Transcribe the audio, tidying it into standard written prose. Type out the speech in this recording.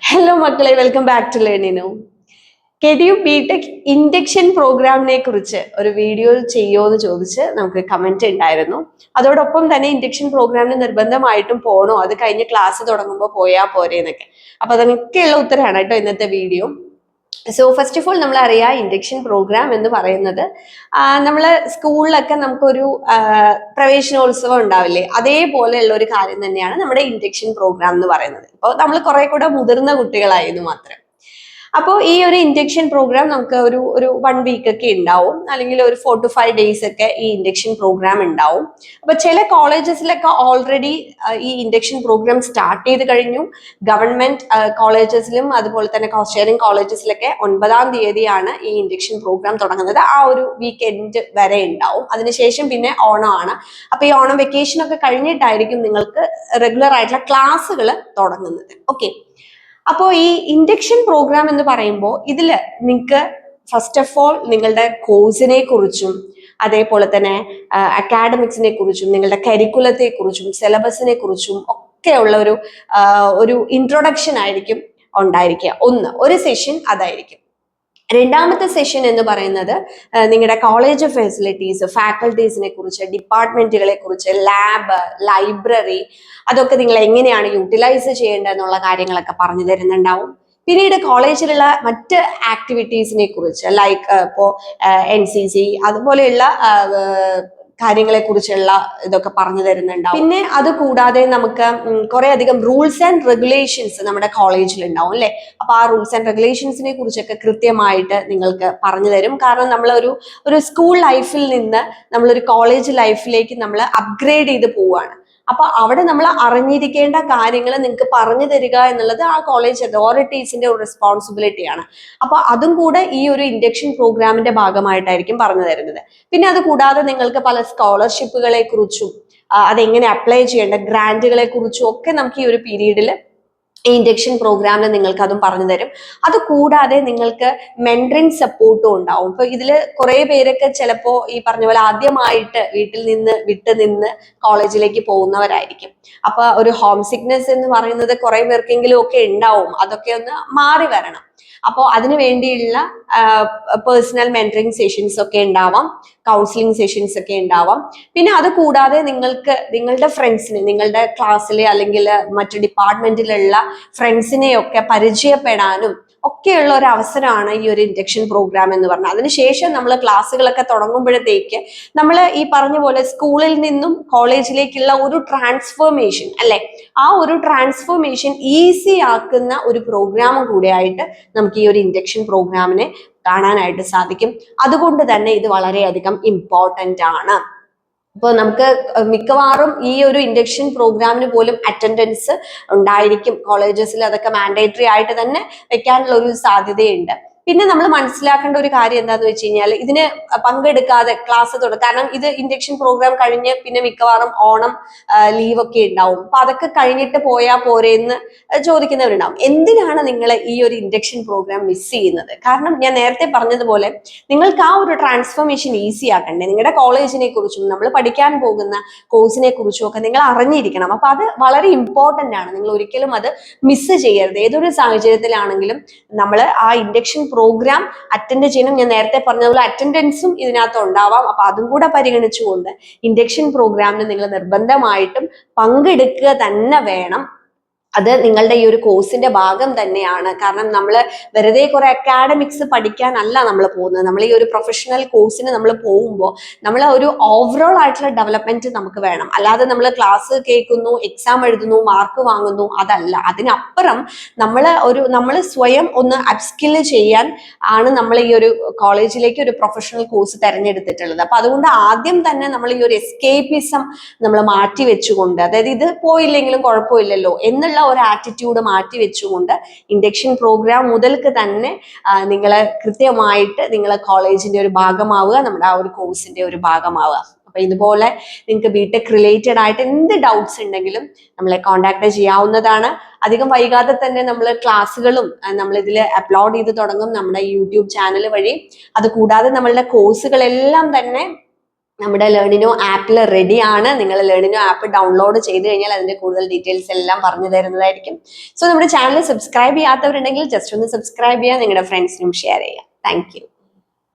Hello മക്കളെ, welcome back to Learnino. KTU BTech induction പ്രോഗ്രാമിനെ കുറിച്ച് ഒരു വീഡിയോ ചെയ്യോ എന്ന് ചോദിച്ച് നമുക്ക് കമന്റ് ഉണ്ടായിരുന്നു. അതോടൊപ്പം തന്നെ ഇൻഡക്ഷൻ പ്രോഗ്രാമിന് നിർബന്ധമായിട്ടും പോകണോ, അത് കഴിഞ്ഞ് ക്ലാസ് തുടങ്ങുമ്പോൾ പോയാൽ പോരെ എന്നൊക്കെ. അപ്പൊ അതൊക്കെയുള്ള ഉത്തരമാണ് കേട്ടോ ഇന്നത്തെ video. So first of all നമ്മൾ അറിയാം, ഇൻഡക്ഷൻ പ്രോഗ്രാം എന്ന് പറയുന്നത് നമ്മൾ സ്കൂളിലൊക്കെ നമുക്കൊരു പ്രവേശനോത്സവം ഉണ്ടാവില്ലേ, അതേപോലെയുള്ള ഒരു കാര്യം തന്നെയാണ് നമ്മുടെ ഇൻഡക്ഷൻ പ്രോഗ്രാം എന്ന് പറയുന്നത്. ഇപ്പോൾ നമ്മൾ കുറെ കൂടെ മുതിർന്ന കുട്ടികളായിരുന്നു മാത്രം. അപ്പോൾ ഈ ഒരു ഇൻഡക്ഷൻ പ്രോഗ്രാം നമുക്ക് ഒരു 1 വീക്ക് ഒക്കെ ഉണ്ടാവും, അല്ലെങ്കിൽ ഒരു 4 to 5 days ഒക്കെ ഈ ഇൻഡക്ഷൻ പ്രോഗ്രാം ഉണ്ടാവും. അപ്പൊ ചില കോളേജസിലൊക്കെ ഓൾറെഡി ഈ ഇൻഡക്ഷൻ പ്രോഗ്രാം സ്റ്റാർട്ട് ചെയ്ത് കഴിഞ്ഞു. ഗവൺമെന്റ് കോളേജസിലും അതുപോലെ തന്നെ കോസ്റ്റ് ഷെയറിംഗ് കോളേജസിലൊക്കെ 9-ാം തീയതിയാണ് ഈ ഇൻഡക്ഷൻ പ്രോഗ്രാം തുടങ്ങുന്നത്. ആ ഒരു വീക്കെൻഡ് വരെ ഉണ്ടാവും. അതിനുശേഷം പിന്നെ ഓണമാണ്. അപ്പൊ ഈ ഓണം വെക്കേഷൻ ഒക്കെ കഴിഞ്ഞിട്ടായിരിക്കും നിങ്ങൾക്ക് റെഗുലർ ആയിട്ടുള്ള ക്ലാസ്സുകൾ തുടങ്ങുന്നത്. ഓക്കെ, അപ്പോൾ ഈ ഇൻഡക്ഷൻ പ്രോഗ്രാം എന്ന് പറയുമ്പോൾ ഇതില് നിങ്ങൾക്ക് ഫസ്റ്റ് ഓഫ് ഓൾ നിങ്ങളുടെ കോഴ്സിനെ കുറിച്ചും അതേപോലെ തന്നെ അക്കാഡമിക്സിനെ കുറിച്ചും നിങ്ങളുടെ കരിക്കുലത്തെ കുറിച്ചും സിലബസിനെ കുറിച്ചും ഒക്കെയുള്ള ഒരു ഇൻട്രൊഡക്ഷൻ ആയിരിക്കും ഉണ്ടായിരിക്കുക. ഒരു സെഷൻ അതായിരിക്കും. രണ്ടാമത്തെ സെഷൻ എന്ന് പറയുന്നത് നിങ്ങളുടെ കോളേജ് ഫെസിലിറ്റീസ്, ഫാക്കൽറ്റീസിനെ കുറിച്ച്, ഡിപ്പാർട്ട്മെന്റുകളെ കുറിച്ച്, ലാബ്, ലൈബ്രറി, അതൊക്കെ നിങ്ങൾ എങ്ങനെയാണ് യൂട്ടിലൈസ് ചെയ്യേണ്ടത് എന്നുള്ള കാര്യങ്ങളൊക്കെ പറഞ്ഞു തരുന്നുണ്ടാവും. പിന്നീട് കോളേജിലുള്ള മറ്റ് ആക്ടിവിറ്റീസിനെ കുറിച്ച്, ലൈക്ക് ഇപ്പോൾ NCC അതുപോലെയുള്ള കാര്യങ്ങളെ കുറിച്ചുള്ള ഇതൊക്കെ പറഞ്ഞു തരുന്നുണ്ടാവും. പിന്നെ അത് കൂടാതെ നമുക്ക് കുറെ അധികം റൂൾസ് ആൻഡ് റെഗുലേഷൻസ് നമ്മുടെ കോളേജിൽ ഉണ്ടാവും അല്ലെ. അപ്പൊ ആ റൂൾസ് ആൻഡ് റെഗുലേഷൻസിനെ കുറിച്ചൊക്കെ കൃത്യമായിട്ട് നിങ്ങൾക്ക് പറഞ്ഞു തരും. കാരണം നമ്മൾ ഒരു സ്കൂൾ ലൈഫിൽ നിന്ന് നമ്മളൊരു കോളേജ് ലൈഫിലേക്ക് നമ്മൾ അപ്ഗ്രേഡ് ചെയ്ത് പോവുകയാണ്. അപ്പൊ അവിടെ നമ്മൾ അറിഞ്ഞിരിക്കേണ്ട കാര്യങ്ങൾ നിങ്ങൾക്ക് പറഞ്ഞു തരിക എന്നുള്ളത് ആ കോളേജ് അതോറിറ്റീസിന്റെ ഒരു റെസ്പോൺസിബിലിറ്റിയാണ്. അപ്പൊ അതും കൂടെ ഈ ഒരു ഇൻഡക്ഷൻ പ്രോഗ്രാമിന്റെ ഭാഗമായിട്ടായിരിക്കും പറഞ്ഞു തരുന്നത്. പിന്നെ അത് കൂടാതെ നിങ്ങൾക്ക് പല സ്കോളർഷിപ്പുകളെ കുറിച്ചും അതെങ്ങനെ അപ്ലൈ ചെയ്യേണ്ട ഗ്രാന്റുകളെ കുറിച്ചും ഒക്കെ നമുക്ക് ഈ ഒരു പീരീഡിൽ ഈ ഇൻഡക്ഷൻ പ്രോഗ്രാമിൽ നിങ്ങൾക്ക് അതും പറഞ്ഞു തരും. അത് കൂടാതെ നിങ്ങൾക്ക് മെന്ററിങ് സപ്പോർട്ടും ഉണ്ടാവും. ഇപ്പൊ ഇതില് കുറെ പേരൊക്കെ ചിലപ്പോ ഈ പറഞ്ഞ പോലെ ആദ്യമായിട്ട് വീട്ടിൽ നിന്ന് വിട്ട് കോളേജിലേക്ക് പോകുന്നവരായിരിക്കും. അപ്പൊ ഒരു ഹോം സിക്നെസ് എന്ന് പറയുന്നത് കുറെ പേർക്കെങ്കിലും ഒക്കെ ഉണ്ടാവും. അതൊക്കെ ഒന്ന് മാറി വരണം. അപ്പോൾ അതിനു വേണ്ടിയുള്ള പേഴ്സണൽ മെന്ററിങ് സെഷൻസ് ഒക്കെ ഉണ്ടാവാം, കൗൺസിലിംഗ് സെഷൻസ് ഒക്കെ ഉണ്ടാവാം. പിന്നെ അത് കൂടാതെ നിങ്ങൾക്ക് നിങ്ങളുടെ ഫ്രണ്ട്സിനെ, നിങ്ങളുടെ ക്ലാസ്സിലെ അല്ലെങ്കിൽ മറ്റു ഡിപ്പാർട്ട്മെന്റിലുള്ള ഫ്രണ്ട്സിനെയൊക്കെ പരിചയപ്പെടാനും ഒക്കെയുള്ള ഒരു അവസരമാണ് ഈ ഒരു ഇൻഡക്ഷൻ പ്രോഗ്രാം എന്ന് പറഞ്ഞാൽ. അതിനുശേഷം നമ്മൾ ക്ലാസ്സുകളൊക്കെ തുടങ്ങുമ്പോഴത്തേക്ക് നമ്മൾ ഈ പറഞ്ഞ പോലെ സ്കൂളിൽ നിന്നും കോളേജിലേക്കുള്ള ഒരു ട്രാൻസ്ഫോർമേഷൻ അല്ലെ, ആ ഒരു ട്രാൻസ്ഫോർമേഷൻ ഈസി ആക്കുന്ന ഒരു പ്രോഗ്രാമും കൂടെ ആയിട്ട് നമുക്ക് ഈ ഒരു ഇൻഡക്ഷൻ പ്രോഗ്രാമിനെ കാണാനായിട്ട് സാധിക്കും. അതുകൊണ്ട് തന്നെ ഇത് വളരെയധികം ഇമ്പോർട്ടൻ്റ് ആണ്. അപ്പോൾ നമുക്ക് മിക്കവാറും ഈ ഒരു ഇൻഡക്ഷൻ പ്രോഗ്രാമിന് പോലും അറ്റൻഡൻസ് ഉണ്ടായിരിക്കും. കോളേജസിൽ അതൊക്കെ മാൻഡേറ്ററി ആയിട്ട് തന്നെ വെക്കാനുള്ള ഒരു സാധ്യതയുണ്ട്. പിന്നെ നമ്മൾ മനസ്സിലാക്കേണ്ട ഒരു കാര്യം എന്താന്ന് വെച്ച് കഴിഞ്ഞാൽ, ഇതിന് പങ്കെടുക്കാതെ ക്ലാസ് തുടങ്ങും. കാരണം ഇത് ഇൻഡക്ഷൻ പ്രോഗ്രാം കഴിഞ്ഞ് പിന്നെ മിക്കവാറും ഓണം ലീവ് ഒക്കെ ഉണ്ടാവും. അപ്പൊ അതൊക്കെ കഴിഞ്ഞിട്ട് പോയാൽ പോരെ എന്ന് ചോദിക്കുന്നവരുണ്ടാവും. എന്തിനാണ് നിങ്ങൾ ഈ ഒരു ഇൻഡക്ഷൻ പ്രോഗ്രാം മിസ് ചെയ്യുന്നത്? കാരണം ഞാൻ നേരത്തെ പറഞ്ഞതുപോലെ നിങ്ങൾക്ക് ആ ഒരു ട്രാൻസ്ഫോർമേഷൻ ഈസി ആക്കണ്ടേ. നിങ്ങളുടെ കോളേജിനെ കുറിച്ചും നമ്മൾ പഠിക്കാൻ പോകുന്ന കോഴ്സിനെ കുറിച്ചും ഒക്കെ നിങ്ങൾ അറിഞ്ഞിരിക്കണം. അപ്പൊ അത് വളരെ ഇമ്പോർട്ടൻ്റ് ആണ്. നിങ്ങൾ ഒരിക്കലും അത് മിസ് ചെയ്യരുത്. ഏതൊരു സാഹചര്യത്തിലാണെങ്കിലും നമ്മൾ ആ ഇൻഡക്ഷൻ പ്രോഗ്രാം അറ്റൻഡ് ചെയ്യണം. ഞാൻ നേരത്തെ പറഞ്ഞതുപോലെ അറ്റൻഡൻസും ഇതിനകത്ത് ഉണ്ടാവാം. അപ്പൊ അതും കൂടെ പരിഗണിച്ചുകൊണ്ട് ഇൻഡക്ഷൻ പ്രോഗ്രാമിന് നിങ്ങൾ നിർബന്ധമായിട്ടും പങ്കെടുക്കുക തന്നെ വേണം. അത് നിങ്ങളുടെ ഈ ഒരു കോഴ്സിന്റെ ഭാഗം തന്നെയാണ്. കാരണം നമ്മൾ വെറുതെ കുറെ അക്കാഡമിക്സ് പഠിക്കാനല്ല നമ്മൾ പോകുന്നത്. നമ്മൾ ഈ ഒരു പ്രൊഫഷണൽ കോഴ്സിന് നമ്മൾ പോകുമ്പോൾ നമ്മൾ ഒരു ഓവറോൾ ആയിട്ടുള്ള ഡെവലപ്മെന്റ് നമുക്ക് വേണം. അല്ലാതെ നമ്മൾ ക്ലാസ് കേൾക്കുന്നു, എക്സാം എഴുതുന്നു, മാർക്ക് വാങ്ങുന്നു, അതല്ല. അതിനപ്പുറം നമ്മൾ സ്വയം ഒന്ന് അപ്സ്കിൽ ചെയ്യാൻ ആണ് നമ്മൾ ഈ ഒരു കോളേജിലേക്ക് ഒരു പ്രൊഫഷണൽ കോഴ്സ് തിരഞ്ഞെടുത്തിട്ടുള്ളത്. അപ്പൊ അതുകൊണ്ട് ആദ്യം തന്നെ നമ്മൾ ഈ ഒരു എസ്കേപ്പിസം നമ്മൾ മാറ്റി വെച്ചുകൊണ്ട്, അതായത് ഇത് പോയില്ലെങ്കിലും കുഴപ്പമില്ലല്ലോ എന്നുള്ള ഒരു ആറ്റിറ്റ്യൂഡ് മാറ്റി വെച്ചുകൊണ്ട് ഇൻഡക്ഷൻ പ്രോഗ്രാം മുതൽക്ക് തന്നെ നിങ്ങൾ കൃത്യമായിട്ട് നിങ്ങളെ കോളേജിന്റെ ഒരു ഭാഗമാവുക, നമ്മുടെ ആ ഒരു കോഴ്സിന്റെ ഒരു ഭാഗമാവുക. അപ്പൊ ഇതുപോലെ നിങ്ങൾക്ക് ബിടെക് റിലേറ്റഡ് ആയിട്ട് എന്ത് ഡൗട്ട്സ് ഉണ്ടെങ്കിലും നമ്മളെ കോൺടാക്ട് ചെയ്യാവുന്നതാണ്. അധികം വൈകാതെ തന്നെ നമ്മൾ ക്ലാസ്സുകളും നമ്മൾ ഇതിൽ അപ്ലോഡ് ചെയ്ത് തുടങ്ങും നമ്മുടെ യൂട്യൂബ് ചാനൽ വഴി. അത് കൂടാതെ നമ്മളുടെ കോഴ്സുകളെല്ലാം തന്നെ നമ്മുടെ ലേണിനോ ആപ്പിൽ റെഡിയാണ്. നിങ്ങൾ ലേണിനോ ആപ്പ് ഡൗൺലോഡ് ചെയ്ത് കഴിഞ്ഞാൽ അതിന്റെ കൂടുതൽ ഡീറ്റെയിൽസ് എല്ലാം പറഞ്ഞു തരുന്നതായിരിക്കും. സോ നമ്മുടെ ചാനൽ സബ്സ്ക്രൈബ് ചെയ്യാത്തവരുണ്ടെങ്കിൽ ജസ്റ്റ് ഒന്ന് സബ്സ്ക്രൈബ് ചെയ്യുക, നിങ്ങളുടെ ഫ്രണ്ട്സിനും ഷെയർ ചെയ്യുക. Thank you.